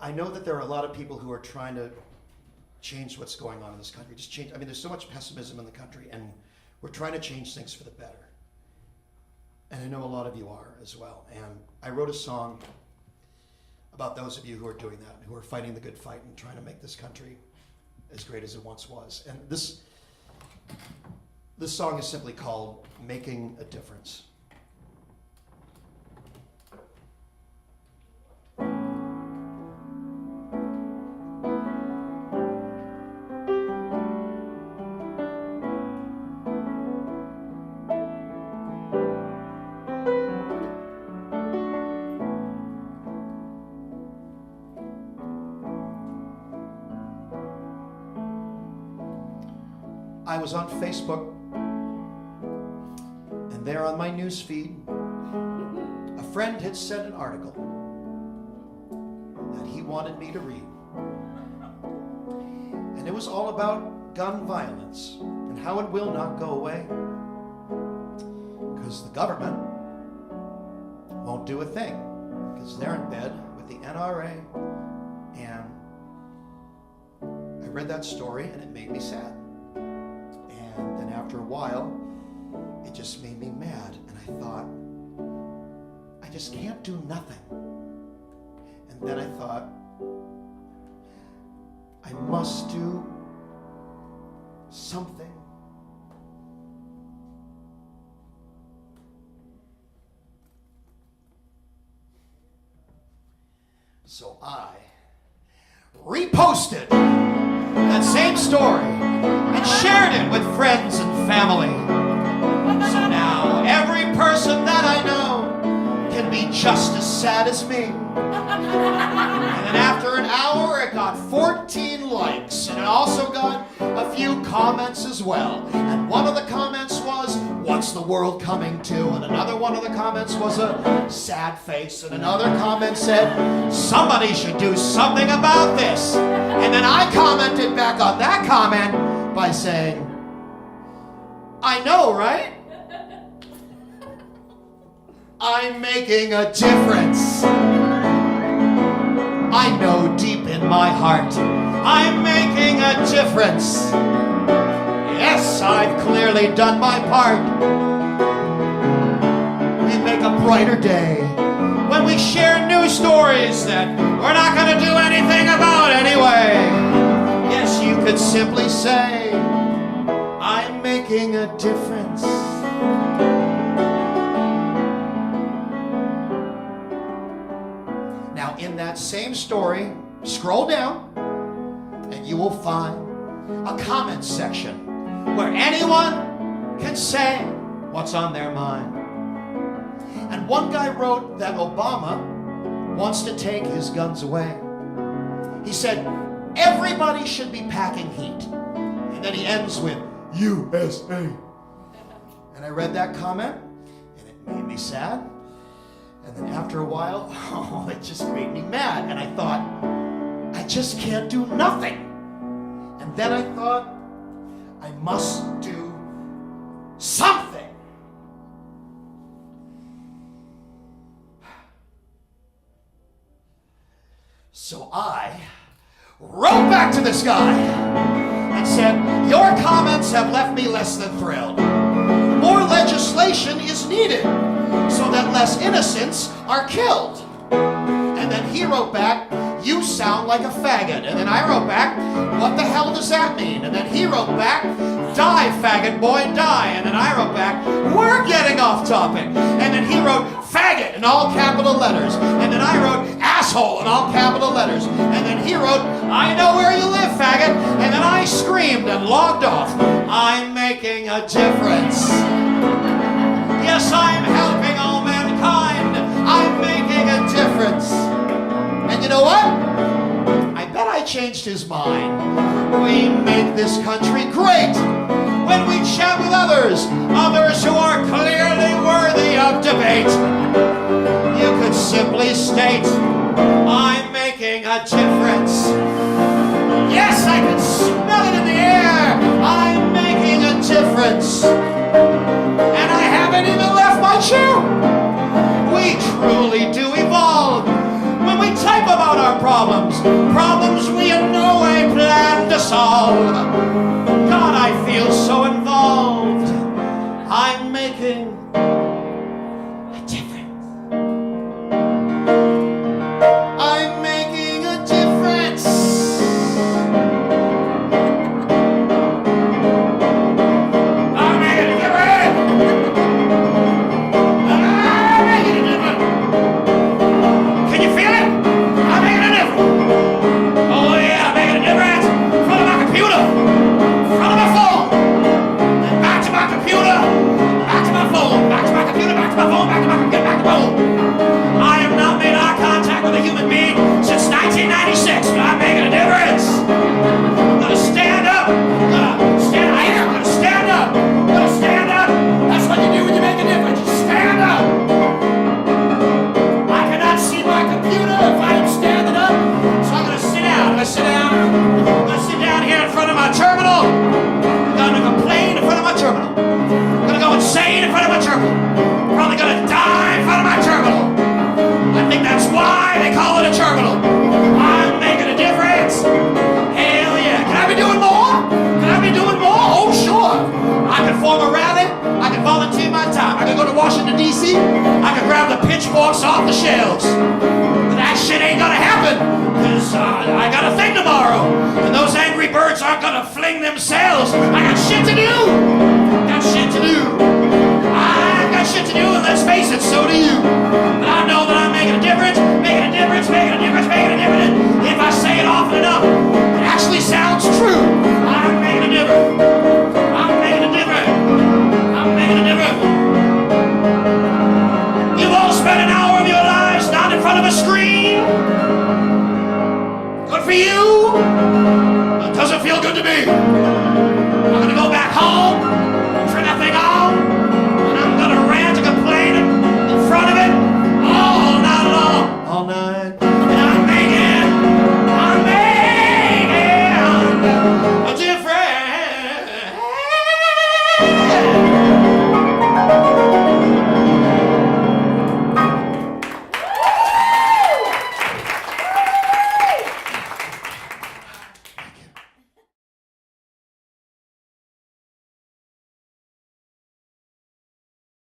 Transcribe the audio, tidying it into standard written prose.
I know that there are a lot of people who are trying to change what's going on in this country. Just change. I mean, there's so much pessimism in the country, and we're trying to change things for the better. And I know a lot of you are as well. And I wrote a song about those of you who are doing that, who are fighting the good fight and trying to make this country as great as it once was. And this song is simply called Making a Difference. I was on Facebook, and there on my news feed, a friend had sent an article that he wanted me to read. And it was all about gun violence and how it will not go away because the government won't do a thing because they're in bed with the NRA. And I read that story and it made me sad. And then after a while, it just made me mad. And I thought, I just can't do nothing. And then I thought, I must do something. So I reposted that same story and shared it with friends and family. So now every person that I know can be just as sad as me. And then after an hour, it got 14 likes, and it also got a few comments as well. And one of the comments was, "What's the world coming to?" And another one of the comments was a sad face. And another comment said, "Somebody should do something about this." And then I commented back on that comment by saying, "I know, right? I'm making a difference. I know deep in my heart, I'm making a difference. Yes, I've clearly done my part. We make a brighter day when we share news stories that we're not going to do anything about anyway. Yes, you could simply say, I'm making a difference." Now, in that same story, scroll down, and you will find a comment section where anyone can say what's on their mind. And one guy wrote that Obama wants to take his guns away. He said, everybody should be packing heat. And then he ends with, USA. And I read that comment, and it made me sad. And then after a while, it just made me mad. And I thought, I just can't do nothing. And then I thought, I must do something. So I wrote back to this guy and said, your comments have left me less than thrilled. More legislation is needed so that less innocents are killed. And then he wrote back, you sound like a faggot. And then I wrote back, what the hell does that mean? And then he wrote back, die, faggot boy, die. And then I wrote back, we're getting off topic. And then he wrote, faggot in all capital letters. And then I wrote, asshole in all capital letters. And then he wrote, I know where you live, faggot. And then I screamed and logged off. I'm making a difference. Yes, I'm helping all mankind. I'm making a difference. And you know what? I bet I changed his mind. We make this country great when we chat with others who are clearly worthy of debate. You could simply state, I'm making a difference. Yes, I can smell it in the air. I'm making a difference. And I haven't even left my chair. We truly do evolve when we type about our problems solve. God, I feel so involved. I'm making a difference. I'm making a difference. I'm making a difference. I'm making a difference. Can you feel it? I'm making a difference. Oh yeah, I'm making a difference. In front of my computer, in front of my phone, and back to my computer, back to my phone, back to my computer, back to my phone, back to my computer, back to my phone. I have not made eye contact with a human being since 1996, but I'm making a difference. I'm gonna stand up. I am gonna stand up. I'm gonna stand up. That's what you do when you make a difference. You stand up. I cannot see my computer if I am standing up, so I'm gonna sit down. I'm gonna sit down. I'm gonna sit down here in front of my terminal. I'm gonna complain in front of my terminal. I'm gonna go insane in front of my terminal. I'm probably gonna die in front of my terminal. I think that's why they call it a terminal. I'm making a difference. Hell yeah. Can I be doing more? Can I be doing more? Oh, sure. I can form a rally. I can volunteer my time. I can go to Washington, D.C. I can grab the pitchforks off the shelves. But that shit ain't gonna happen, because I got a thing tomorrow. And those angry birds aren't gonna fling themselves. I got shit to do. Got shit to do. I got shit to do, and let's face it, so do you. But I know that I'm making a difference, making a difference, making a difference, making a difference. If I say it often enough, it actually sounds true. I'm making a difference. I'm making a difference. I'm making a difference. You've all spent an hour of your lives not in front of a screen. Good for you. It doesn't feel good to me. I'm gonna go back home.